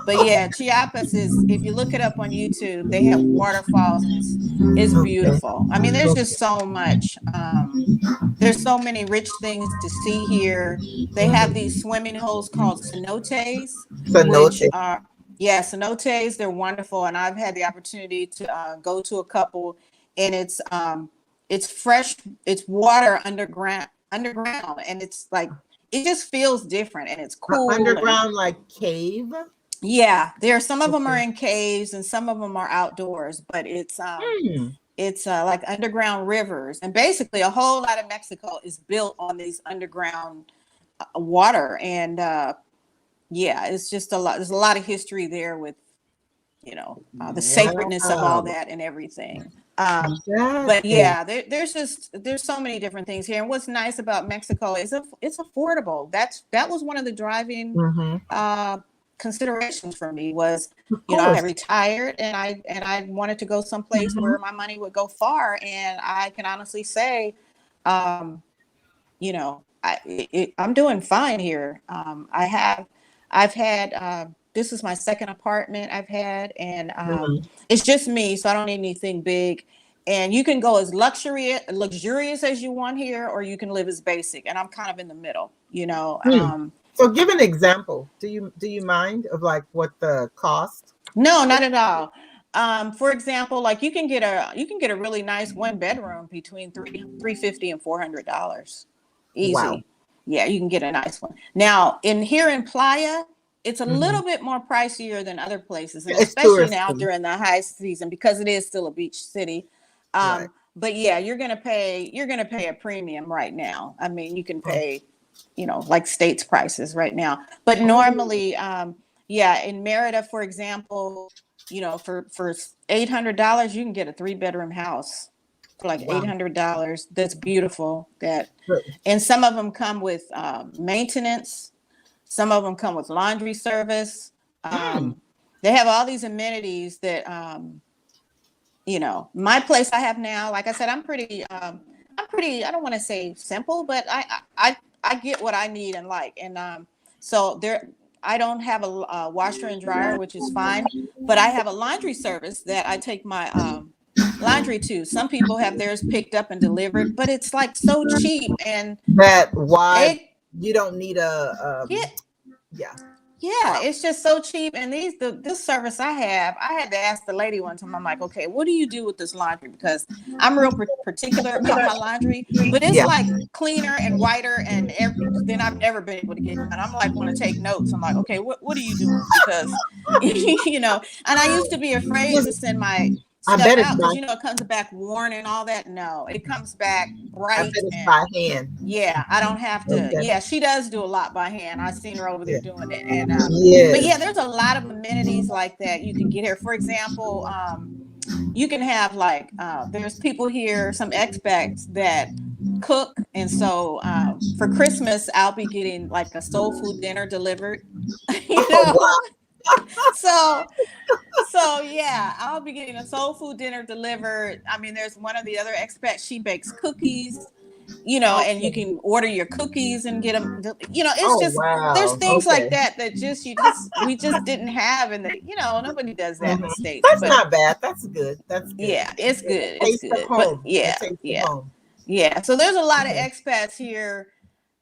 But yeah, Chiapas is, if you look it up on YouTube, they have waterfalls, and it's Okay. beautiful. I mean, there's just Okay. so much. There's so many rich things to see here. They have these swimming holes called cenotes, which Cenote. are, yeah, cenotes. They're wonderful, and I've had the opportunity to go to a couple, and it's fresh. It's water underground, and it's like it just feels different, and it's cool. And Underground like cave. yeah, some of them are Okay. in caves, and some of them are outdoors, but Hmm. it's like underground rivers, and basically a whole lot of Mexico is built on these underground water, and yeah, it's just a lot. There's a lot of history there with the sacredness of all Wow. that and everything. But That is. yeah, there's so many different things here, and what's nice about Mexico is it's affordable. That was one of the driving Mhm. uh, considerations for me was, Of I course. retired, and I wanted to go someplace Mhm. where my money would go far, and I can honestly say, um, I'm doing fine here. I've had this is my second apartment I've had, and Mhm. it's just me, so I don't need anything big. And you can go as luxurious as you want here, or you can live as basic. And I'm kind of in the middle, Hmm. So give an example. Do you mind of like what the cost? No, not at all. For example, like you can get a really nice one bedroom between 350 and $400. Wow. Easy. Yeah, you can get a nice one. Now, here in Playa, it's a Mhm. little bit more pricier than other places, and It's especially now touristy. during the high season because it is still a beach city. Right. But yeah, you're gonna pay a premium right now. I mean, you can Oh. pay, like states prices right now. But Oh. normally, yeah, in Merida, for example, for $800, you can get a 3-bedroom house for like Wow. $800. That's beautiful. But, And some of them come with maintenance. Some of them come with laundry service. mm, They have all these amenities that my place I have now. Like I said, I'm pretty. I don't want to say simple, but I get what I need and like, and so there. I don't have a washer and dryer, which is fine, but I have a laundry service that I take my laundry to. Some people have theirs picked up and delivered, but it's like so cheap, and that why it you don't need a yeah, yeah. yeah, Wow. it's just so cheap. And this service I have, I had to ask the lady one time. I'm like, okay, what do you do with this laundry? Because I'm real particular about my laundry, but it's Yeah. like cleaner and whiter than I've ever been able to get done. I'm like, want to take notes. I'm like, okay, what are you doing? Because and I used to be afraid to Just send my I stuff bet it's out by because it comes back worn and all that. No, it comes back I bet bright, it's and by hand. yeah, I don't have to. Okay. Yeah, she does do a lot by hand. I've seen her over there Yeah. doing it. And but Yes. yeah, there's a lot of amenities like that you can get here. For example, you can have like there's people here, some expats that cook, and so for Christmas I'll be getting like a soul food dinner delivered. you Oh know, wow. so yeah, I'll be getting a soul food dinner delivered. I mean, there's one of the other expats, she bakes cookies, and you Okay. can order your cookies and get them. It's Oh just there's wow. things like Okay. that we just didn't have, and nobody does that in the Mhm. States. That's But not bad. That's good. That's good. yeah, it's The good. It's taste of good. But home. The yeah, taste of yeah, home. yeah. So there's a lot of Okay. expats here,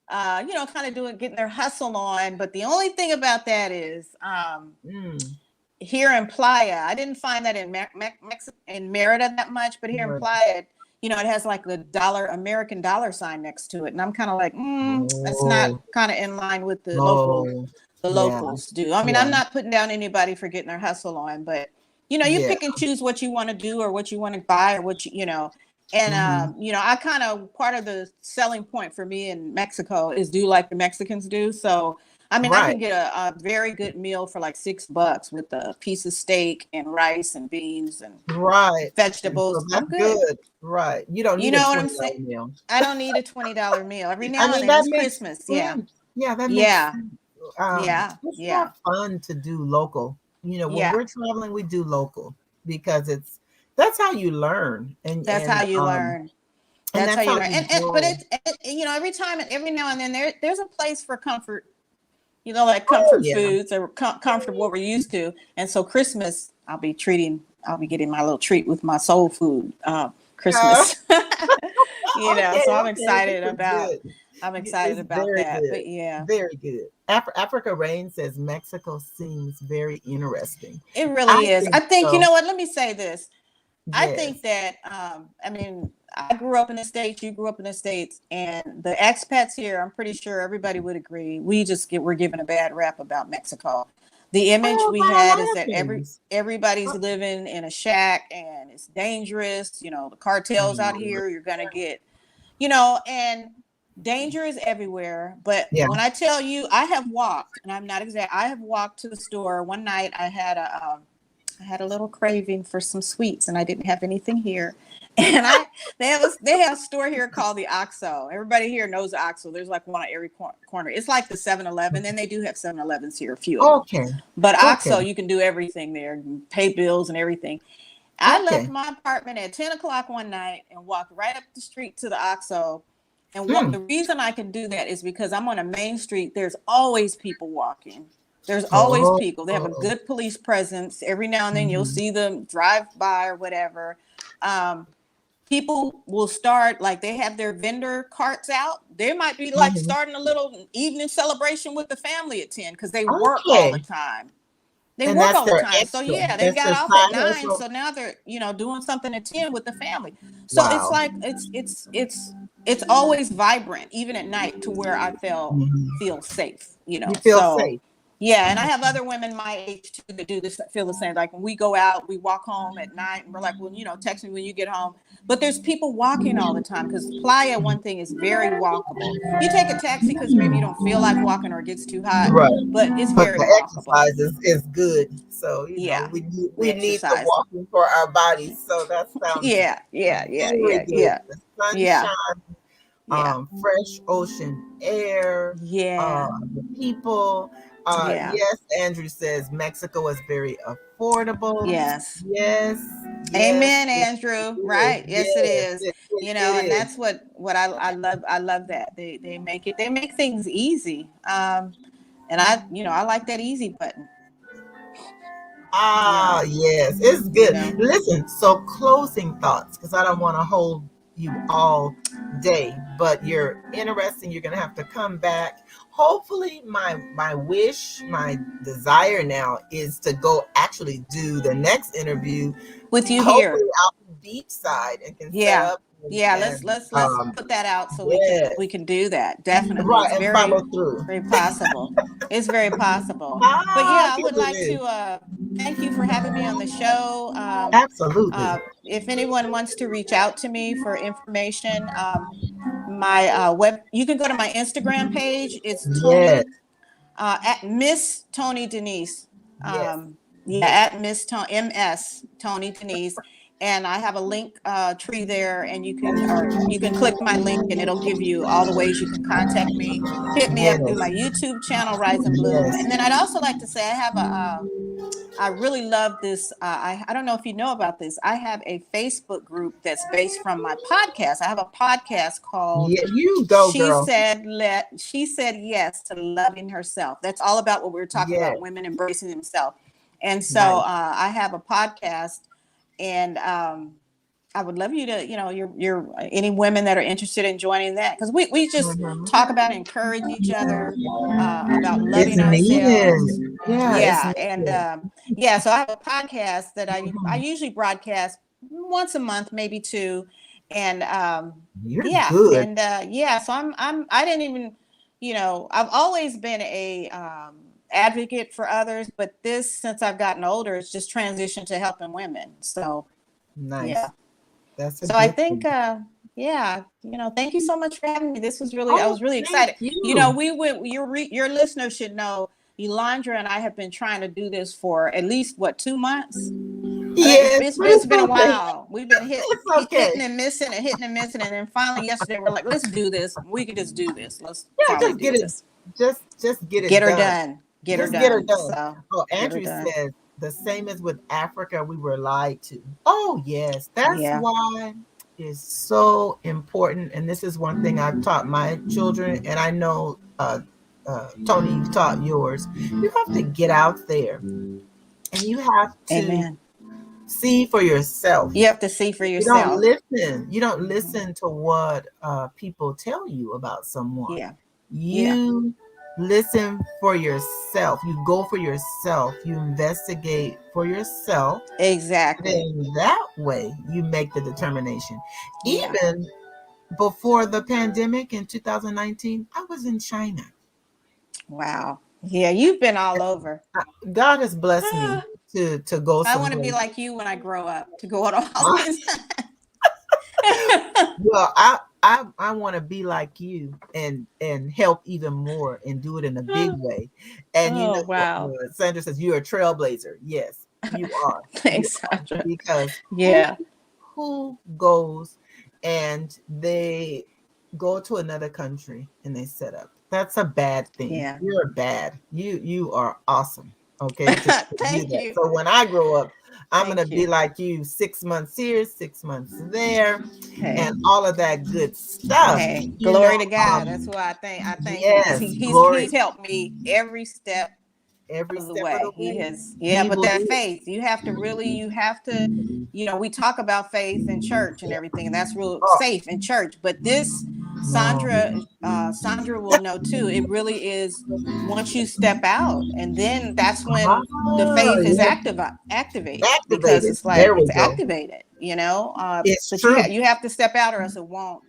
kind of getting their hustle on. But the only thing about that is, Mm. here in Playa, I didn't find that in Merida that much, but here in Right. Playa, it has like the American dollar sign next to it, and I'm kind of like, that's not Oh. kind of in line with Oh. the Yeah. locals do. I mean, I'm Yeah. not putting down anybody for getting their hustle on, but you Yeah. pick and choose what you want to do or what you want to buy or and I kind of, part of the selling point for me in Mexico is do like the Mexicans do. So I mean, I Right. can get a very good meal for like $6 with a piece of steak and rice and beans and Right. So vegetables. I'm that's good. good. Right. You don't You need a know what I'm saying? $20 meal. I don't need a $20 meal. Every I now and mean, then that it's makes Christmas. Yeah. sense. Yeah, that makes Yeah. sense. Yeah. It's more Yeah. fun to do local. When Yeah. we're traveling, we do local because that's how you learn, That's how you learn. and That's how that's you how learn. you And but grow. every time and every now and then there's a place for comfort, like Oh comfort yeah. foods or comfort what we're used to. And so Christmas, I'll be getting my little treat with my soul food, Uh, Christmas. okay, So okay. This is good. I'm excited It's about very that. good. But yeah, Very good. Africa Rain says Mexico seems very interesting. it I really is. think I think, so. what, let me say this. I think Yes. that, I mean, I grew up in the States, you grew up in the States, and the expats here, I'm pretty sure everybody would agree. We're given a bad rap about Mexico. The image Oh, we by a had lot is of that things. everybody's living in a shack and it's dangerous. The cartels out Mm, here, you're going to get, and danger is everywhere. But yeah. when I tell you, I have walked, and I'm not exact, I have walked to the store. One night I had a little craving for some sweets, and I didn't have anything here. And they have a store here called the Oxo. Everybody here knows the Oxo. There's like one at every corner. It's like the 7-Eleven, and they do have 7-Elevens here, a few of them. Okay. But Okay. Oxo, you can do everything there, pay bills and everything. I left Okay. my apartment at 10 o'clock one night and walked right up the street to the Oxo. And Hmm. the reason I can do that is because I'm on a main street. There's always people walking. There's always Oh. people. They have a good police presence. Every now and then you'll Mhm. see them drive by or whatever. Um, People will start, like, they have their vendor carts out. They might be like Mhm. starting a little evening celebration with the family at 10 because they work all the Okay. time. They And work that's all the their time. So extra. yeah, they That's got their off at side 9. hustle. So now they're, doing something at 10 with the family. So it's Wow. like it's always vibrant, even at night, to where I Mhm. feel safe, You feel So safe. yeah, and I have other women my age too that do this, feel the same. Like when we go out, we walk home at night and we're like, well, text me when you get home. But there's people walking all the time because Playa, one thing, is very walkable. You take a taxi because maybe you don't feel like walking or it gets too hot, Right. but it's But very the walkable. exercise is good. So, Yeah, the we need the exercise. walking for our bodies. So that sounds Yeah, yeah, yeah, very yeah, good. yeah, The yeah, sunshine, yeah, fresh ocean air, yeah, the people. yeah. Yes, Andrew says Mexico is very affordable. Yes. Yes, yes, Amen, yes, Andrew. it is. Right. Yes, it Yes, is. it And is. that's what I love. I love that. They make things easy. And I like that easy button, you Ah, know, yes, it's you good. know. Listen, so closing thoughts, because I don't want to hold you all day, but you're interesting. You're going to have to come back. Hopefully, my wish, my desire now is to go actually do the next interview. With you Hopefully, here. out beachside and can set Yeah. up Yeah, let's and let's put that out so yes, we can do that. Definitely. right, It's and very, follow through. very possible. It's very possible. But Ah, yeah, I would because it like is to thank you for having me on the show. absolutely If anyone wants to reach out to me for information, my you can go to my Instagram page. It's yes, Toni, at Miss Toni Denise. yes, Yeah, at MS Toni Denise, and I have a link tree there, and you can click my link, and it'll give you all the ways you can contact me. Hit me up through yes, my YouTube channel, Rise and Bloom, yes. and then I'd also like to say I have I really love this. I don't know if you know about this. I have a Facebook group that's based from my podcast. I have a podcast called Yeah, you go, girl. She Said Yes to Loving Herself. That's all about what we were talking Yes, about, women embracing themselves. And so nice. I have a podcast, and I would love you to, you're any women that are interested in joining that, because we just Mhm. talk about, encourage each other, about It's loving ourselves. needed. Yeah, it's Yeah, and needed. yeah, so I have a podcast that I Mhm. usually broadcast once a month, maybe two, and You're yeah, good. and yeah, so I didn't even, I've always been a advocate for others, but this, since I've gotten older, it's just transitioned to helping women. So Nice. yeah. That's a So I good think thing. yeah, thank you so much for having me. This was really, I Oh, was really thank excited. you. We went, your listeners should know, Elandra and I have been trying to do this for at least 2 months. Yes, but It's it's been a okay. while. We've been It's okay. hitting and missing and hitting and missing, and then finally yesterday we're like, let's do this. We could just do this. Let's Yeah, finally just do get it. this. Just get Get it her done. done. Get her Just get her done. done. So Oh, get her Andrew done. says the same as with Africa, we were lied to. Oh, yes. That's Yeah. why it's so important. And this is one thing I've taught my children, and I know Toni, you've taught yours. You have to get out there and you have to Amen. see for yourself. You have to see for You don't yourself. listen. You don't listen to what people tell you about someone. Yeah. You listen for yourself. You go for yourself. You investigate for yourself. Exactly. And that way, you make the determination. Yeah. Even before the pandemic in 2019, I was in China. Wow. Yeah, you've been all over. God has blessed me to go I want to be somewhere. like you when I grow up, to go on all these. Well, I want to be like you and help even more and do it in a big way. And Oh, wow. Sandra says you're a trailblazer. Yes, you are. You Thanks, are. Sandra. Because Yeah. who goes and they go to another country and they set up? That's a bad thing. Yeah. You're bad. You are awesome. Okay. To do Thank that. you. So when I grow up, I'm Thank gonna be you. like you, 6 months here, 6 months there, Hey. and all of that good stuff. Hey, glory to God. That's why I thank him, because Yes, he's glory helped me every step every of the step of the way. He way. has, He but will that do it. faith, you have to, we talk about faith in church and everything, and that's real Oh, safe in church. But this, no. Sandra will know too. It really is, once you step out, and then that's when the faith is Yeah, activated, because activated. it's like There we it's go. activated, It's but true. you have to step out, or else It won't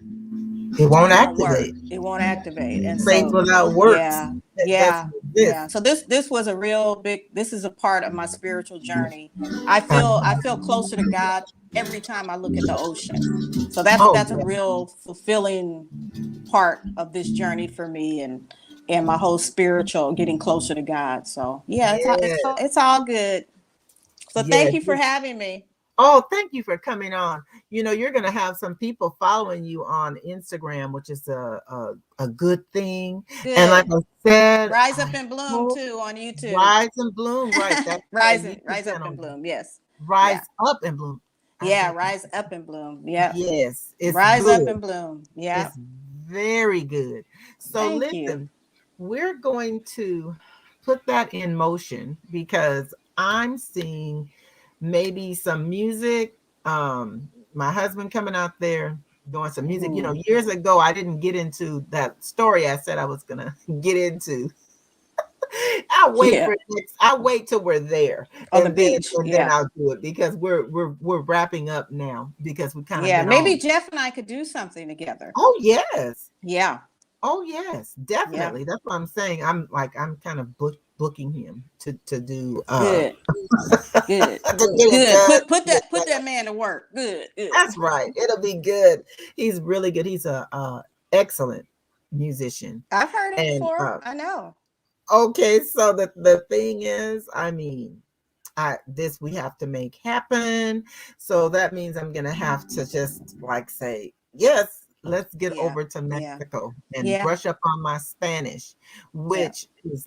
it won't work. activate. It won't activate. And Faith so, without works. yeah, That yeah, doesn't yeah. exist. So this was a real big, this is a part of my spiritual journey. I feel closer to God every time I look at the ocean. So Oh that's a real fulfilling part of this journey for me, and my whole spiritual getting closer to God. So yeah, yeah, it's all good. So yeah. thank you for having me. Oh, thank you for coming on. You're going to have some people following you on Instagram, which is a good thing. And like Good. I said, Rise I up and bloom hope too on YouTube. Rise and Bloom. Right. That's the YouTube Rise up and channel. bloom. Yes. Yeah. Rise Up and Bloom. Yeah. Rise up and bloom. Yeah. Yes, it's Rise up good. and bloom. Yeah. It's very good. So Thank you. listen, we're going to put that in motion because I'm seeing maybe some music. My husband coming out there doing some music. Years ago, I didn't get into that story I said I was gonna get into. I wait till we're there, On the beach. and then Yeah. I'll do it because we're wrapping up now because we've kind of Yeah. been Maybe on. Jeff and I could do something together. Oh yes, Yeah. oh yes, Yeah. definitely. That's what I'm saying. I'm kind of booking him to do Good. Good. to get it Good. done. Put that man to work. Good. Good. That's right. It'll be good. He's really good. He's a excellent musician. I've heard him And before. I know. okay, so the thing is, I mean, this we have to make happen. So that means I'm gonna have to just like say, yes, let's get Yeah. over to Yeah. Mexico and Yeah. brush up on my Spanish, Yeah. which is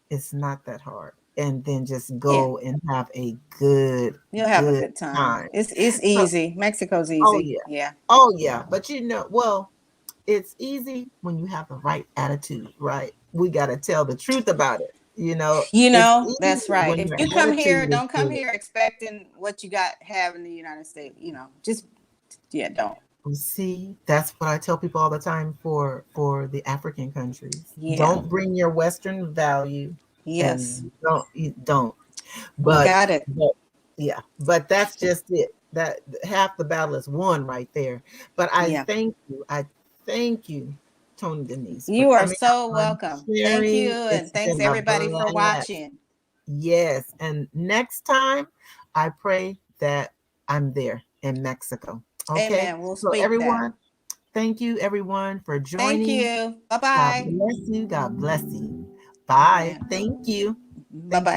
it's not that hard. And then just Yeah. go and have a good, You'll have a good good time. time. It's So, easy. Mexico's oh easy. yeah. Yeah. Oh yeah. But well, it's easy when you have the right attitude, right? We gotta tell the truth about it. It's easy That's right. when If your you come here, attitude is don't come good. here expecting what you have in the United States. Just don't. See, that's what I tell people all the time for the African countries. Yeah. Don't bring your Western value Yes. and don't. You But, got it. but yeah, but that's just it. That half the battle is won right there. But I Yeah. thank you. I thank you Toni Denise, for You are coming so on, welcome. Thank you. sharing. And It's thanks been a everybody for blast. watching. Yes. And next time, I pray that I'm there in Mexico. Okay. Amen. We'll So, speak that. everyone, thank you, everyone, for Thank joining. you. God Bye-bye. bless you. God bless you. Bye. Amen. Thank you. Thank Bye-bye. you.